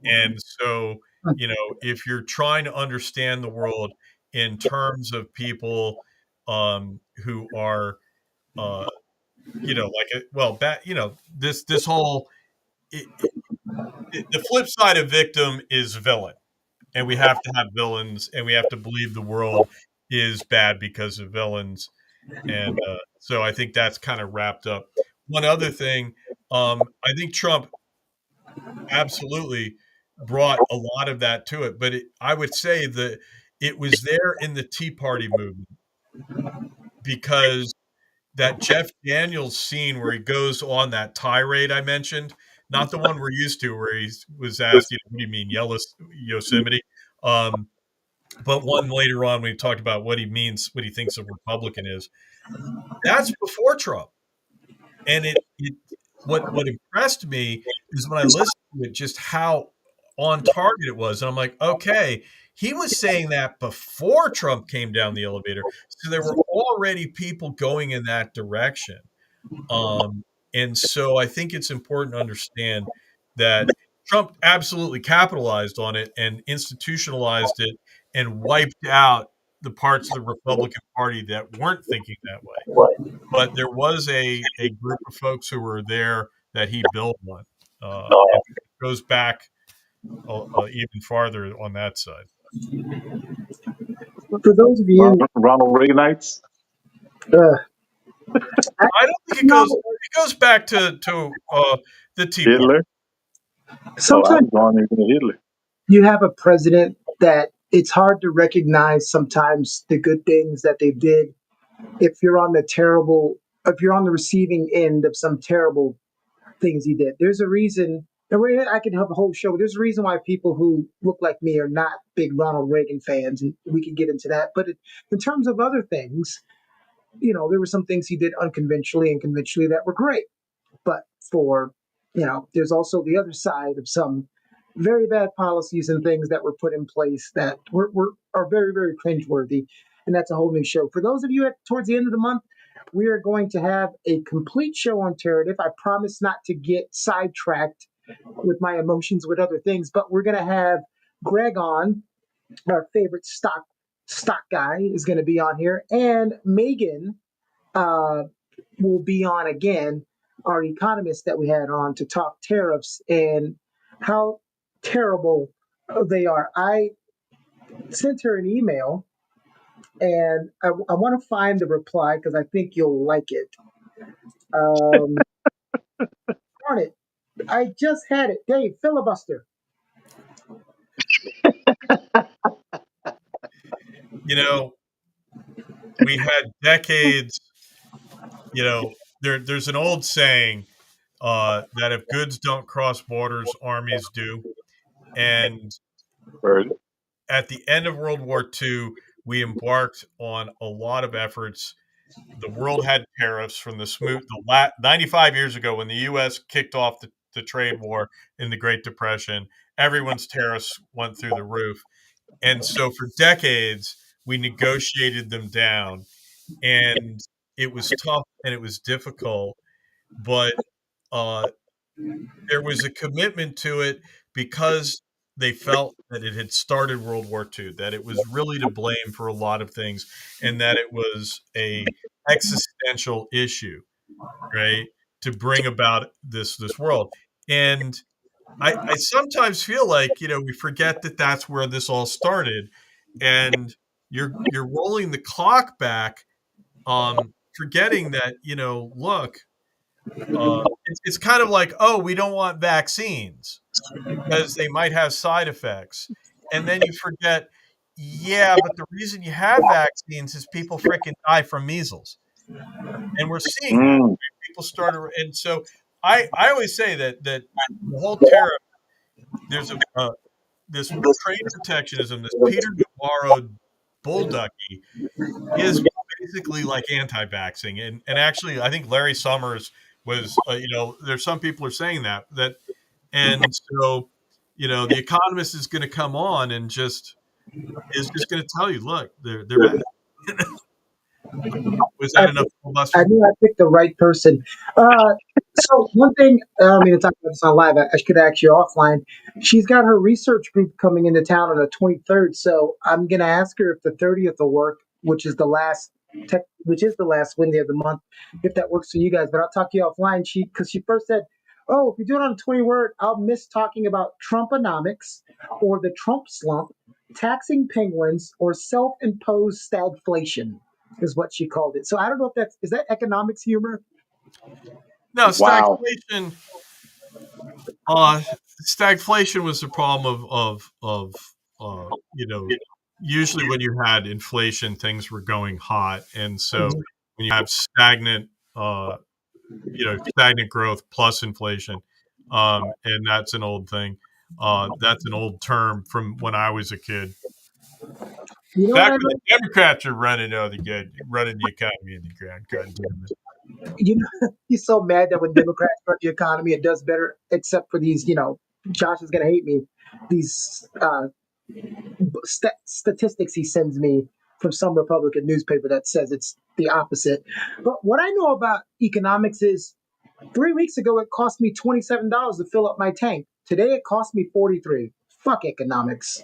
And so, if you're trying to understand the world in terms of people who are, this whole, the flip side of victim is villain. And we have to have villains, and we have to believe the world is bad because of villains. And so I think that's kind of wrapped up. One other thing, I think Trump absolutely brought a lot of that to it, but I would say that it was there in the Tea Party movement, because that Jeff Daniels scene where he goes on that tirade I mentioned, not the one we're used to, where he was asked, "What do you mean, Yosemite?" but one later on when he talked about what he means, what he thinks a Republican is. That's before Trump. And what impressed me is when I listened to it, just how on target it was. And I'm like, okay, he was saying that before Trump came down the elevator. So there were already people going in that direction. And so I think it's important to understand that Trump absolutely capitalized on it and institutionalized it and wiped out the parts of the Republican Party that weren't thinking that way. But there was a group of folks who were there that he built on. And it goes back even farther on that side. For those of you, Ronald Reaganites, uh, I, I don't think it goes. It goes back to the Tea Party. Hitler. Oh, I sometimes was on even Hitler. you have a president that it's hard to recognize sometimes the good things that they did if you're on if you're on the receiving end of some terrible things he did. There's a reason, and I can have a whole show. There's a reason why people who look like me are not big Ronald Reagan fans, and we can get into that. But in terms of other things, there were some things he did unconventionally and conventionally that were great. But for, there's also the other side of some very bad policies and things that were put in place that are very, very cringeworthy. And that's a whole new show. For those of you towards the end of the month, we are going to have a complete show on Terrative. I promise not to get sidetracked with my emotions with other things, but we're going to have Greg on, our favorite stock guy, is going to be on here, and Megan will be on again, our economist that we had on to talk tariffs and how terrible they are. I sent her an email and I want to find the reply because I think you'll like it. Darn it. I just had it. Dave, filibuster. We had decades. There's an old saying that if goods don't cross borders, armies do. And Heard. at the end of World War II, we embarked on a lot of efforts. The world had tariffs from 95 years ago when the U.S. kicked off the trade war in the Great Depression. Everyone's tariffs went through the roof. And so for decades, we negotiated them down. And it was tough and it was difficult. But there was a commitment to it because they felt that it had started World War II, that it was really to blame for a lot of things, and that it was a existential issue, right, to bring about this world. And I sometimes feel like we forget that that's where this all started, and you're rolling the clock back, forgetting that look. It's kind of like, oh, we don't want vaccines because they might have side effects. And then you forget, yeah, but the reason you have vaccines is people freaking die from measles. And we're seeing that. People start, and so I always say that the whole tariff, there's this trade protectionism, this Peter Navarro bullducky is basically like anti-vaxxing. And actually, I think Larry Summers was, there's some people are saying that, and so, the Economist is going to come on and is just going to tell you, look, they're bad. Was that enough? I knew I picked the right person. So one thing, I don't mean to talk about this on live. I could ask you offline. She's got her research group coming into town on the 23rd. So I'm going to ask her if the 30th will work, which is the last Wednesday of the month, if that works for you guys. But I'll talk to you offline. Because she first said, "Oh, if you do it on the 23rd, I'll miss talking about Trumponomics or the Trump slump, taxing penguins, or self-imposed stagflation." Is what she called it. So I don't know if is that economics humor? No, Wow. stagflation. Stagflation was the problem of usually when you had inflation, things were going hot, and so when you have stagnant growth plus inflation, and that's an old thing. That's an old term from when I was a kid. You know what Back I when the Democrats are running the economy in the ground. God damn it. you know, he's so mad that when Democrats run the economy, it does better, except for these, Josh is going to hate me, these statistics he sends me from some Republican newspaper that says it's the opposite. But what I know about economics is 3 weeks ago, it cost me $27 to fill up my tank. Today, it cost me $43. Fuck economics.